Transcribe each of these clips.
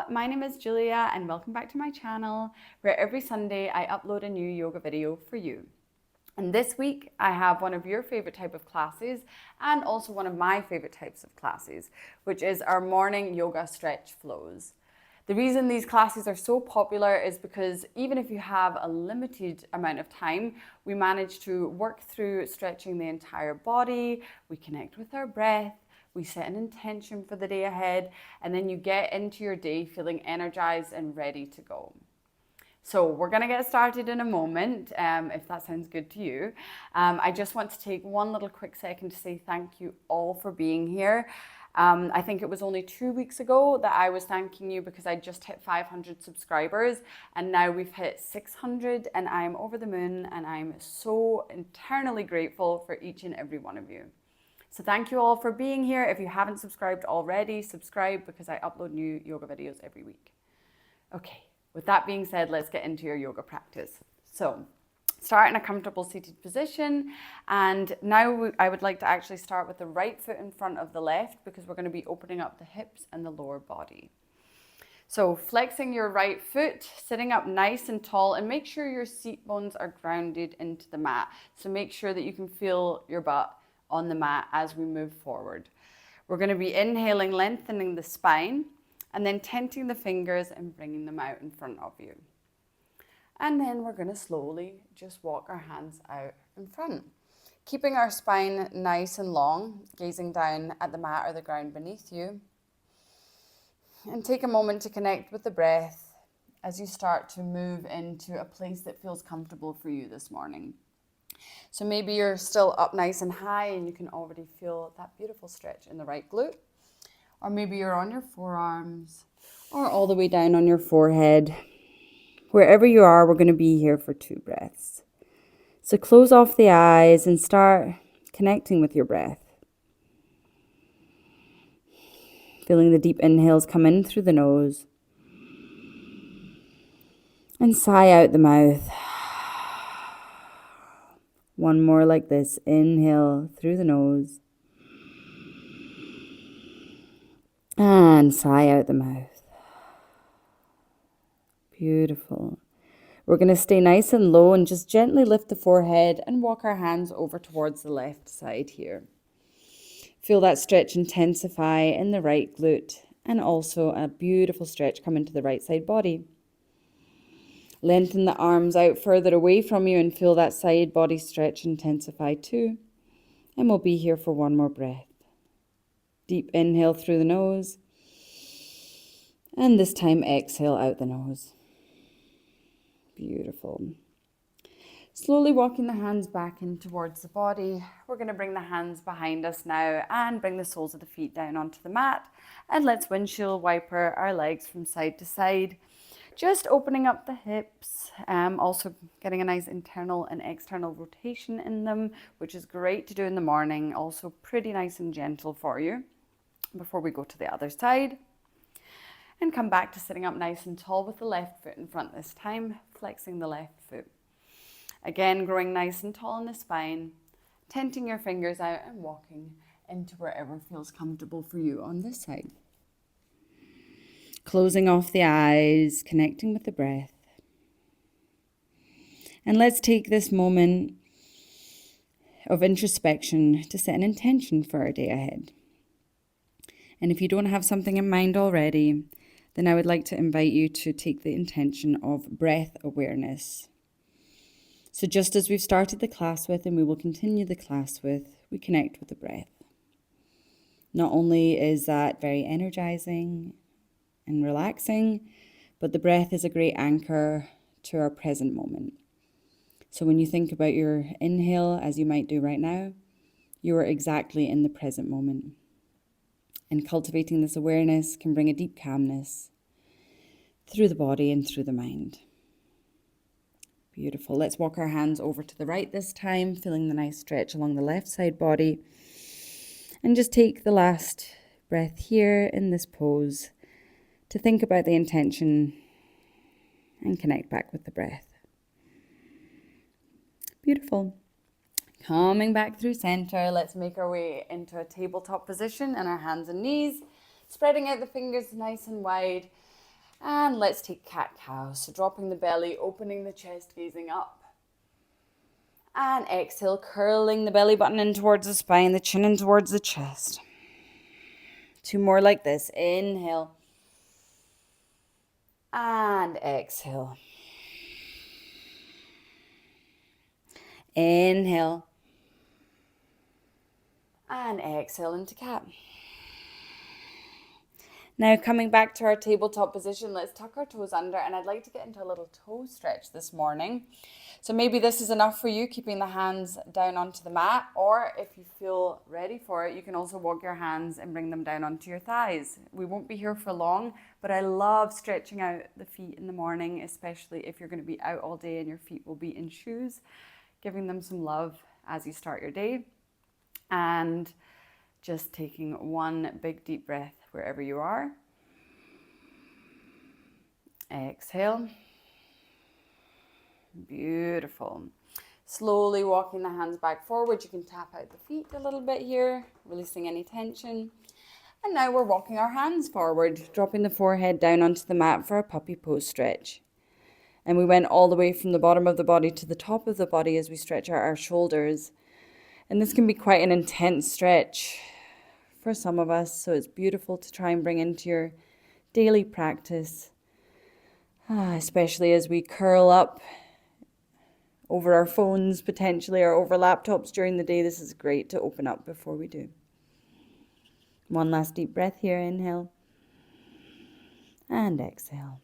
my name is Julia and welcome back to my channel where every Sunday I upload a new yoga video for you. And this week I have one of your favorite type of classes and also one of my favorite types of classes, which is our morning yoga stretch flows. The reason these classes are so popular is because even if you have a limited amount of time, we manage to work through stretching the entire body, we connect with our breath, we set an intention for the day ahead, and then you get into your day feeling energized and ready to go. So we're going to get started in a moment, if that sounds good to you. I just want to take one little quick second to say thank you all for being here. I think it was only 2 weeks ago that I was thanking you because I just hit 500 subscribers and now we've hit 600 and I'm over the moon and I'm so eternally grateful for each and every one of you. So thank you all for being here. If you haven't subscribed already, subscribe because I upload new yoga videos every week. Okay, with that being said, let's get into your yoga practice. So start in a comfortable seated position. And now I would like to actually start with the right foot in front of the left because we're going to be opening up the hips and the lower body. So flexing your right foot, sitting up nice and tall, and make sure your seat bones are grounded into the mat. So make sure that you can feel your butt on the mat as we move forward. We're going to be inhaling, lengthening the spine, and then tenting the fingers and bringing them out in front of you. And then we're going to slowly just walk our hands out in front, keeping our spine nice and long, gazing down at the mat or the ground beneath you. And take a moment to connect with the breath as you start to move into a place that feels comfortable for you this morning. So maybe you're still up nice and high and you can already feel that beautiful stretch in the right glute. Or maybe you're on your forearms or all the way down on your forehead. Wherever you are, we're going to be here for 2 breaths. So close off the eyes and start connecting with your breath. Feeling the deep inhales come in through the nose and sigh out the mouth. One more like this. Inhale through the nose and sigh out the mouth. Beautiful. We're going to stay nice and low and just gently lift the forehead and walk our hands over towards the left side here. Feel that stretch intensify in the right glute and also a beautiful stretch come into the right side body. Lengthen the arms out further away from you and feel that side body stretch intensify too. And we'll be here for one more breath. Deep inhale through the nose. And this time exhale out the nose. Beautiful. Slowly walking the hands back in towards the body. We're going to bring the hands behind us now and bring the soles of the feet down onto the mat. And let's windshield wiper our legs from side to side. Just opening up the hips, also getting a nice internal and external rotation in them, which is great to do in the morning. Also pretty nice and gentle for you before we go to the other side. And come back to sitting up nice and tall with the left foot in front this time, flexing the left foot. Again, growing nice and tall in the spine, tenting your fingers out and walking into wherever feels comfortable for you on this side. Closing off the eyes, connecting with the breath. And let's take this moment of introspection to set an intention for our day ahead. And if you don't have something in mind already, then I would like to invite you to take the intention of breath awareness. So just as we've started the class with, and we will continue the class with, we connect with the breath. Not only is that very energizing and relaxing, but the breath is a great anchor to our present moment. So when you think about your inhale, as you might do right now, you are exactly in the present moment. And cultivating this awareness can bring a deep calmness through the body and through the mind. Beautiful. Let's walk our hands over to the right this time, feeling the nice stretch along the left side body. And just take the last breath here in this pose to think about the intention and connect back with the breath. Beautiful. Coming back through center, let's make our way into a tabletop position and our hands and knees, spreading out the fingers nice and wide. And let's take cat-cow. So dropping the belly, opening the chest, gazing up. And exhale, curling the belly button in towards the spine, the chin in towards the chest. 2 more like this. Inhale. And exhale. Inhale. And exhale into cat. Now coming back to our tabletop position, let's tuck our toes under, and I'd like to get into a little toe stretch this morning. So maybe this is enough for you, keeping the hands down onto the mat, or if you feel ready for it, you can also walk your hands and bring them down onto your thighs. We won't be here for long, but I love stretching out the feet in the morning, especially if you're going to be out all day and your feet will be in shoes, giving them some love as you start your day. And just taking one big deep breath wherever you are. Exhale. Beautiful. Slowly walking the hands back forward. You can tap out the feet a little bit here, releasing any tension. And now we're walking our hands forward, dropping the forehead down onto the mat for a puppy pose stretch. And we went all the way from the bottom of the body to the top of the body as we stretch out our shoulders. And this can be quite an intense stretch for some of us, so it's beautiful to try and bring into your daily practice, especially as we curl up over our phones potentially or over laptops during the day. This is great to open up before we do. One last deep breath here. Inhale and exhale.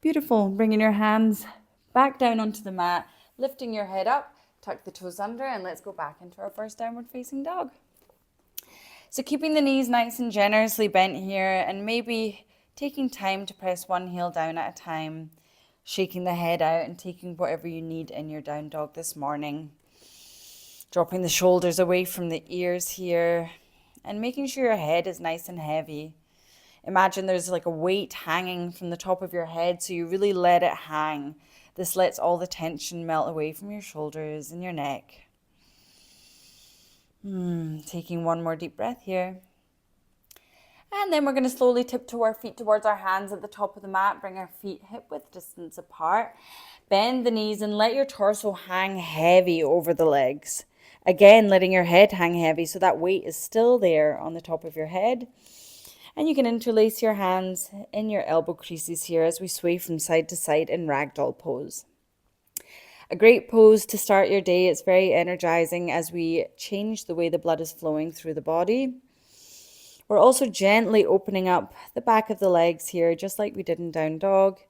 Beautiful. Bringing your hands back down onto the mat, lifting your head up, tuck the toes under, and let's go back into our first downward facing dog. So keeping the knees nice and generously bent here, and maybe taking time to press one heel down at a time, shaking the head out and taking whatever you need in your down dog this morning. Dropping the shoulders away from the ears here and making sure your head is nice and heavy. Imagine there's like a weight hanging from the top of your head, so you really let it hang. This lets all the tension melt away from your shoulders and your neck. Taking one more deep breath here. And then we're going to slowly tiptoe our feet towards our hands at the top of the mat. Bring our feet hip-width distance apart. Bend the knees and let your torso hang heavy over the legs. Again, letting your head hang heavy so that weight is still there on the top of your head. And you can interlace your hands in your elbow creases here as we sway from side to side in ragdoll pose. A great pose to start your day. It's very energizing as we change the way the blood is flowing through the body. We're also gently opening up the back of the legs here, just like we did in down dog.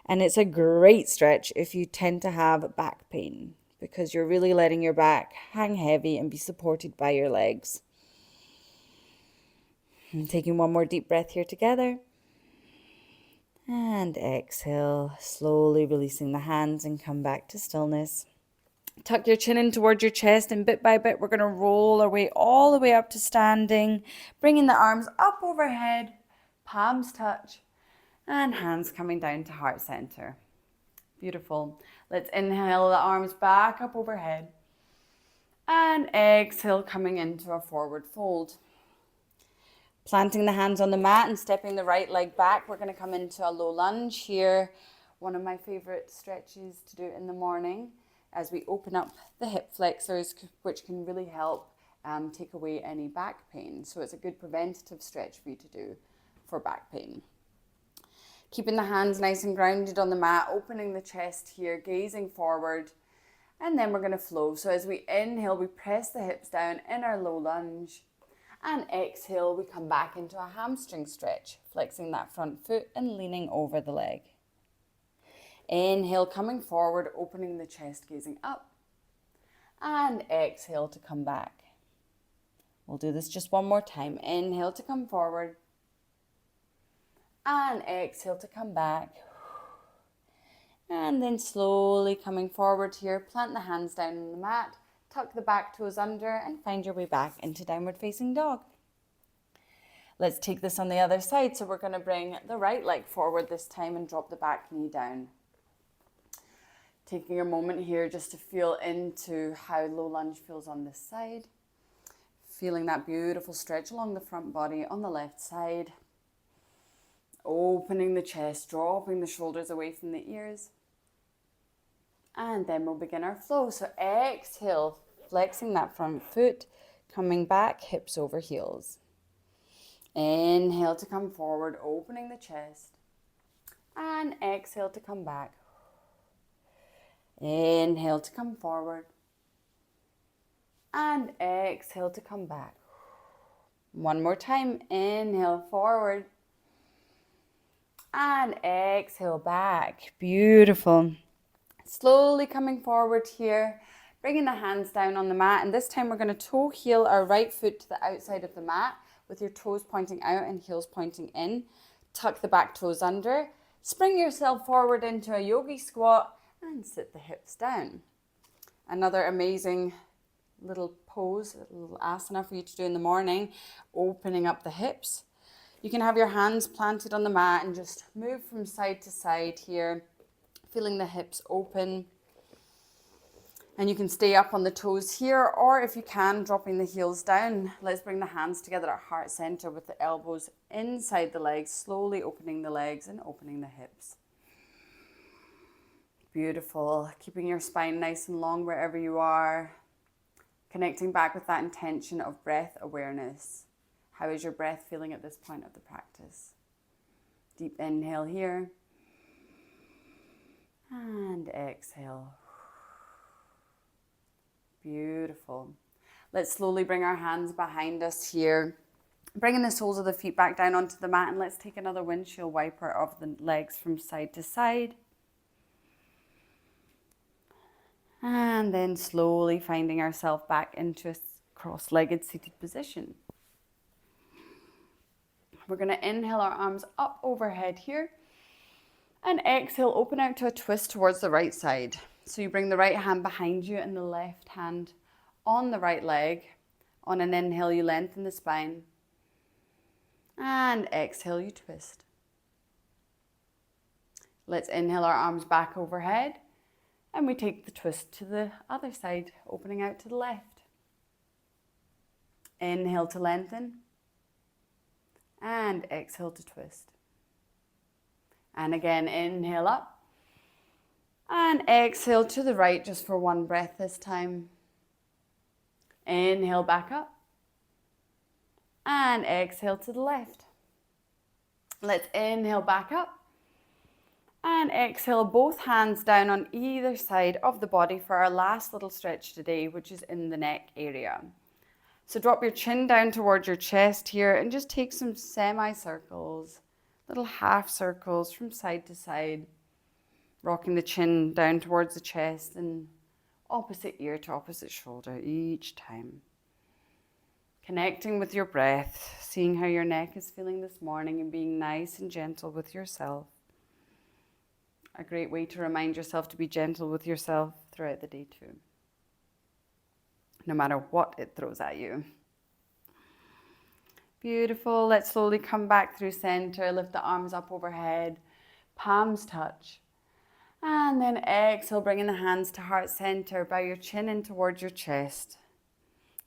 And it's a great stretch if you tend to have back pain, because you're really letting your back hang heavy and be supported by your legs. And taking one more deep breath here together. And exhale, slowly releasing the hands and come back to stillness. Tuck your chin in towards your chest, and bit by bit we're going to roll our way all the way up to standing, bringing the arms up overhead, palms touch, and hands coming down to heart center. Beautiful. Let's inhale the arms back up overhead, and exhale coming into a forward fold. Planting the hands on the mat and stepping the right leg back, we're going to come into a low lunge here. One of my favorite stretches to do in the morning as we open up the hip flexors, which can really help take away any back pain. So it's a good preventative stretch for you to do for back pain. Keeping the hands nice and grounded on the mat, opening the chest here, gazing forward, and then we're going to flow. So as we inhale, we press the hips down in our low lunge. And exhale, we come back into a hamstring stretch, flexing that front foot and leaning over the leg. Inhale, coming forward, opening the chest, gazing up. And exhale to come back. We'll do this just one more time. Inhale to come forward. And exhale to come back. And then slowly coming forward here, plant the hands down on the mat. Tuck the back toes under and find your way back into downward facing dog. Let's take this on the other side. So we're going to bring the right leg forward this time and drop the back knee down. Taking a moment here just to feel into how low lunge feels on this side. Feeling that beautiful stretch along the front body on the left side. Opening the chest, dropping the shoulders away from the ears. And then we'll begin our flow. So exhale, flexing that front foot, coming back, hips over heels. Inhale to come forward, opening the chest. And exhale to come back. Inhale to come forward. And exhale to come back. One more time. Inhale forward. And exhale back. Beautiful. Slowly coming forward here. Bringing the hands down on the mat. And this time we're going to toe heel our right foot to the outside of the mat with your toes pointing out and heels pointing in. Tuck the back toes under. Spring yourself forward into a yogi squat and sit the hips down. Another amazing little pose, a little asana for you to do in the morning, opening up the hips. You can have your hands planted on the mat and just move from side to side here, feeling the hips open. And you can stay up on the toes here, or if you can, dropping the heels down. Let's bring the hands together at heart center with the elbows inside the legs, slowly opening the legs and opening the hips. Beautiful. Keeping your spine nice and long wherever you are. Connecting back with that intention of breath awareness. How is your breath feeling at this point of the practice? Deep inhale here. And exhale. Beautiful. Let's slowly bring our hands behind us here. Bringing the soles of the feet back down onto the mat, and let's take another windshield wiper of the legs from side to side. And then slowly finding ourselves back into a cross-legged seated position. We're going to inhale our arms up overhead here. And exhale, open out to a twist towards the right side. So you bring the right hand behind you and the left hand on the right leg. On an inhale, you lengthen the spine. And exhale, you twist. Let's inhale our arms back overhead. And we take the twist to the other side, opening out to the left. Inhale to lengthen. And exhale to twist. And again, inhale up. And exhale to the right just for one breath this time. Inhale back up. And exhale to the left. Let's inhale back up. And exhale both hands down on either side of the body for our last little stretch today, which is in the neck area. So drop your chin down towards your chest here and just take some semicircles, little half circles from side to side, rocking the chin down towards the chest and opposite ear to opposite shoulder each time. Connecting with your breath, seeing how your neck is feeling this morning and being nice and gentle with yourself. A great way to remind yourself to be gentle with yourself throughout the day too, no matter what it throws at you. Beautiful. Let's slowly come back through center, lift the arms up overhead, palms touch. And then exhale, bringing the hands to heart center, bow your chin in towards your chest.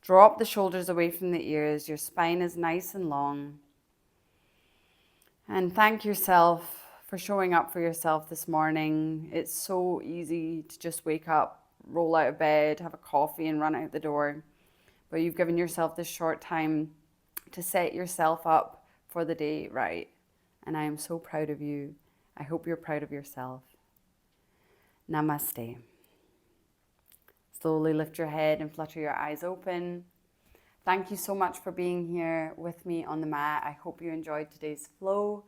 Drop the shoulders away from the ears, your spine is nice and long. And thank yourself for showing up for yourself this morning. It's so easy to just wake up, roll out of bed, have a coffee and run out the door. But you've given yourself this short time to set yourself up for the day right. And I am so proud of you. I hope you're proud of yourself. Namaste. Slowly lift your head and flutter your eyes open. Thank you so much for being here with me on the mat. I hope you enjoyed today's flow.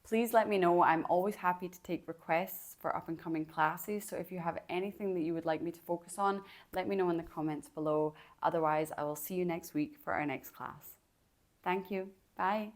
Please let me know. I'm always happy to take requests for up and coming classes. So if you have anything that you would like me to focus on, let me know in the comments below. Otherwise, I will see you next week for our next class. Thank you. Bye.